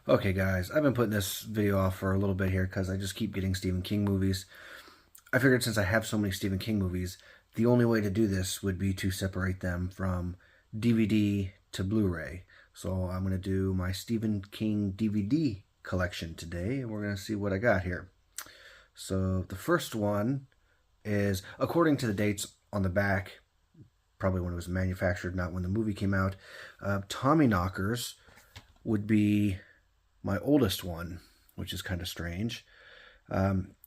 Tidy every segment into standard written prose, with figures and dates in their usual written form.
Okay, guys, I've been putting this video off for a little bit here because I just keep getting Stephen King movies. I figured since I have so many Stephen King movies, the only way to do this would be to separate them from DVD to Blu-ray. So I'm going to do my Stephen King DVD collection today, and we're going to see what I got here. So the first one is, according to the dates on the back, probably when it was manufactured, not when the movie came out, Tommy Knockers would be my oldest one, which is kind of strange.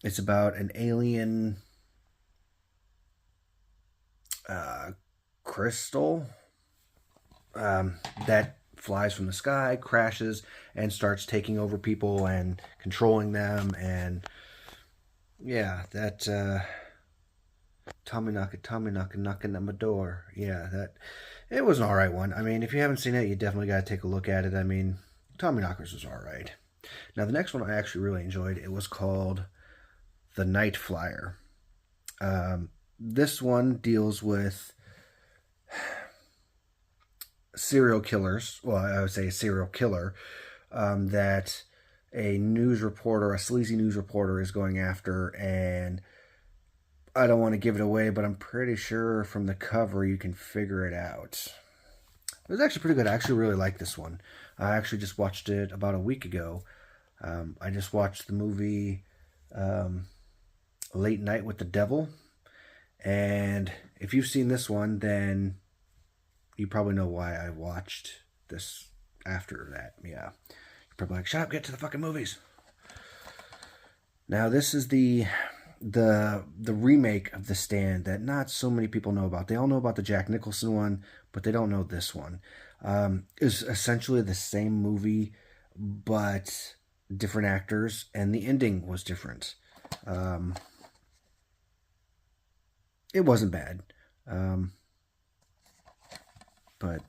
It's about an alien crystal that flies from the sky, crashes, and starts taking over people and controlling them. And yeah, that Tommy knocking, knocking at my door. Yeah, that it was an all right one. I mean, if you haven't seen it, you definitely got to take a look at it. I mean, Tommy Knockers was all right. Now, the next one I actually really enjoyed. It was called The Night Flyer. This one deals with serial killers. Well, I would say a serial killer that a news reporter, a sleazy news reporter, is going after. And I don't want to give it away, but I'm pretty sure from the cover you can figure it out. It was actually pretty good. I actually really like this one. I actually just watched it about a week ago. I just watched the movie Late Night with the Devil. And if you've seen this one, then you probably know why I watched this after that. Yeah. You're probably like, shut up, get to the fucking movies. Now, this is the remake of The Stand that not so many people know about. They all know about the Jack Nicholson one, but they don't know this one. It's essentially the same movie, but different actors, and the ending was different. It wasn't bad, but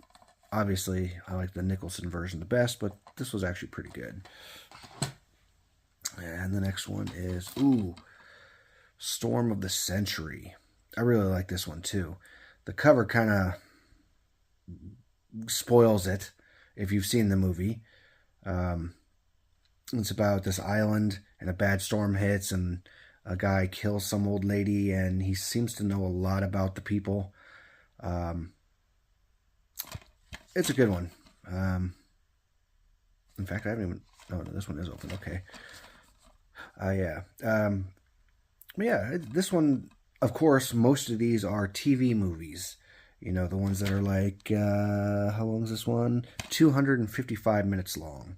obviously I like the Nicholson version the best, but this was actually pretty good. And the next one is, Storm of the Century. I really like this one too. The cover kind of spoils it if you've seen the movie. It's about this island and a bad storm hits and a guy kills some old lady and he seems to know a lot about the people. It's a good one. In fact, I haven't even... Oh, no, this one is open. Okay. Yeah. Yeah, this one, of course, most of these are TV movies. You know, the ones that are like, how long is this one? 255 minutes long.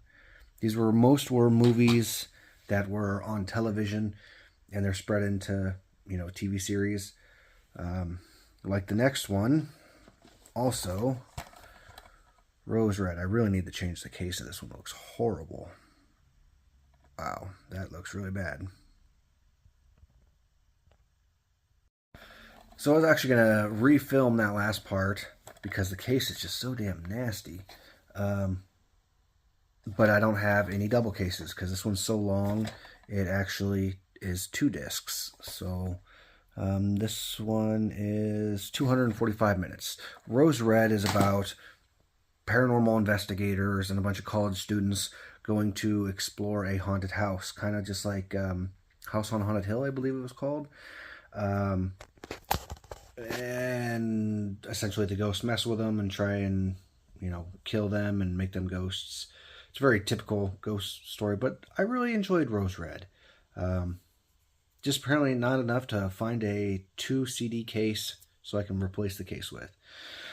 Most were movies that were on television, and they're spread into, TV series. Like the next one, also, Rose Red. I really need to change the case of this one. It looks horrible. Wow, that looks really bad. So I was actually going to refilm that last part because the case is just so damn nasty. But I don't have any double cases because this one's so long. It actually is 2 discs. So this one is 245 minutes. Rose Red is about paranormal investigators and a bunch of college students going to explore a haunted house. Kind of just like House on Haunted Hill, I believe it was called. And essentially the ghosts mess with them and try and, kill them and make them ghosts. It's a very typical ghost story, but I really enjoyed Rose Red. Just apparently not enough to find a 2 CD case so I can replace the case with.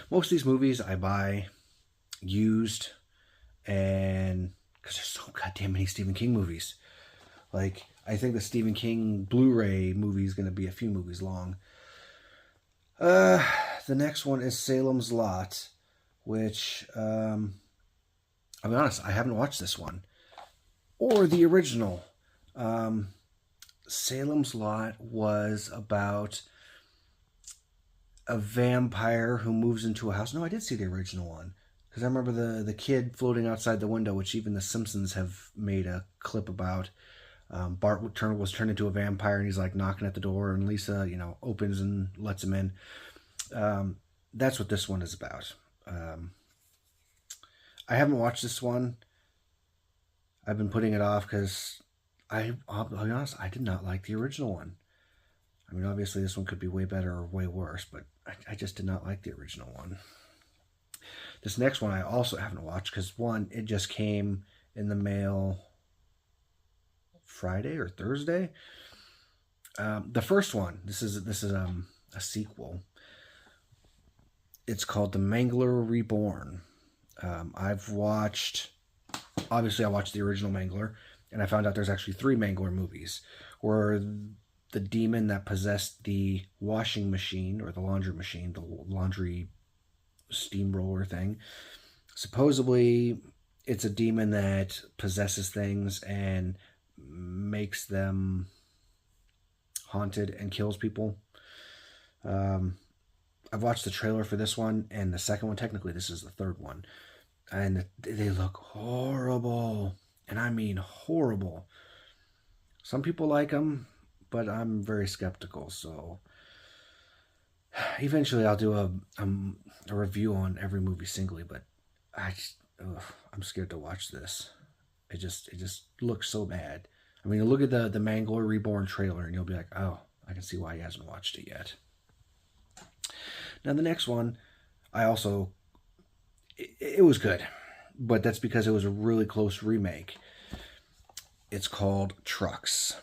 Most of these movies I buy used, and because there's so goddamn many Stephen King movies. Like, I think the Stephen King Blu-ray movie is going to be a few movies long. The next one is Salem's Lot, which, I'll be honest, I haven't watched this one. Or the original. Salem's Lot was about a vampire who moves into a house. No, I did see the original one. Because I remember the kid floating outside the window, which even the Simpsons have made a clip about. Bart was turned into a vampire, and he's like knocking at the door, and Lisa, opens and lets him in. That's what this one is about. I haven't watched this one. I've been putting it off because I'll be honest, I did not like the original one. I mean, obviously this one could be way better or way worse, but I just did not like the original one. This next one I also haven't watched because one, it just came in the mail Friday or Thursday. The first one, this is a sequel. It's called The Mangler Reborn. I've watched, obviously I watched the original Mangler, and I found out there's actually 3 Mangler movies, where the demon that possessed the washing machine, or the laundry machine, the laundry steamroller thing, supposedly it's a demon that possesses things and makes them haunted and kills people. I've watched the trailer for this one and the second one. Technically, this is the third one, and they look horrible, and I mean horrible. Some people like them, but I'm very skeptical. So eventually, I'll do a review on every movie singly. But I'm scared to watch this. It just looks so bad. I mean, look at the Mangler Reborn trailer, and you'll be like, oh, I can see why he hasn't watched it yet. Now, the next one, it was good, but that's because it was a really close remake. It's called Trucks.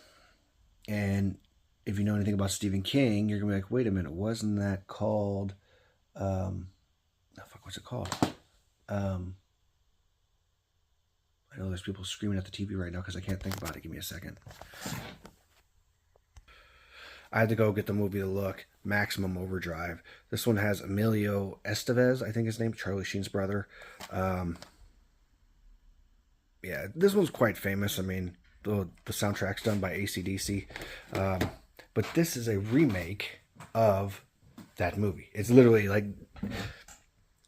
And if you know anything about Stephen King, you're going to be like, wait a minute, wasn't that called, what's it called? I know there's people screaming at the TV right now because I can't think about it. Give me a second. I had to go get the movie to look. Maximum Overdrive. This one has Emilio Estevez, I think his name, Charlie Sheen's brother. Yeah, this one's quite famous. I mean, the soundtrack's done by AC/DC. But this is a remake of that movie. It's literally like,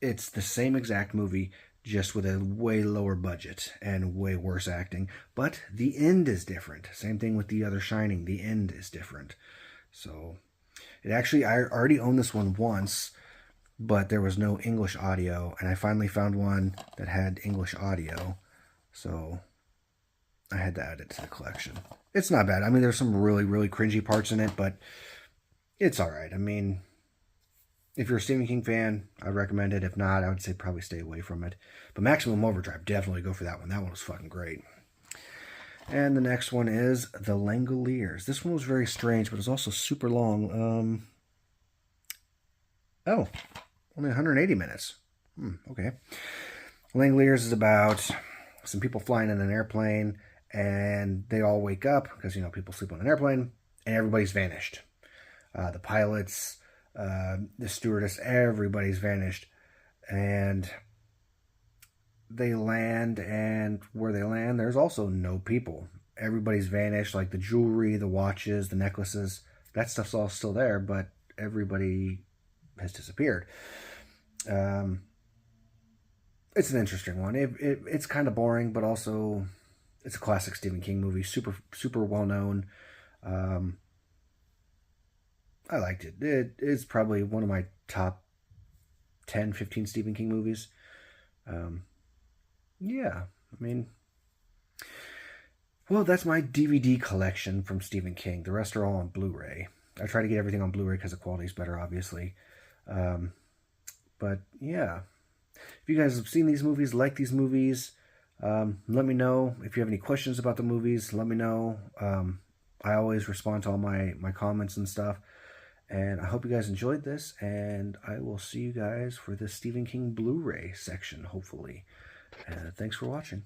it's the same exact movie, just with a way lower budget and way worse acting. But the end is different. Same thing with the other Shining. The end is different. So, I already owned this one once, but there was no English audio, and I finally found one that had English audio, so I had to add it to the collection. It's not bad. I mean, there's some really, really cringy parts in it, but it's alright. I mean, if you're a Stephen King fan, I'd recommend it. If not, I would say probably stay away from it. But Maximum Overdrive, definitely go for that one. That one was fucking great. And the next one is The Langoliers. This one was very strange, but it's also super long. Only 180 minutes. Okay. Langoliers is about some people flying in an airplane, and they all wake up because, people sleep on an airplane, and everybody's vanished. The pilots, the stewardess, everybody's vanished. And they land, and where they land, there's also no people. Everybody's vanished, like the jewelry, the watches, the necklaces. That stuff's all still there, but everybody has disappeared. It's an interesting one. It's kind of boring, but also it's a classic Stephen King movie. Super, super well known. I liked it. It is probably one of my top 10, 15 Stephen King movies. Yeah, I mean, well, that's my DVD collection from Stephen King. The rest are all on Blu-ray. I try to get everything on Blu-ray because the quality is better, obviously. But yeah, if you guys have seen these movies, like these movies, let me know. If you have any questions about the movies, let me know. I always respond to all my comments and stuff. And I hope you guys enjoyed this, and I will see you guys for the Stephen King Blu-ray section, hopefully. Thanks for watching.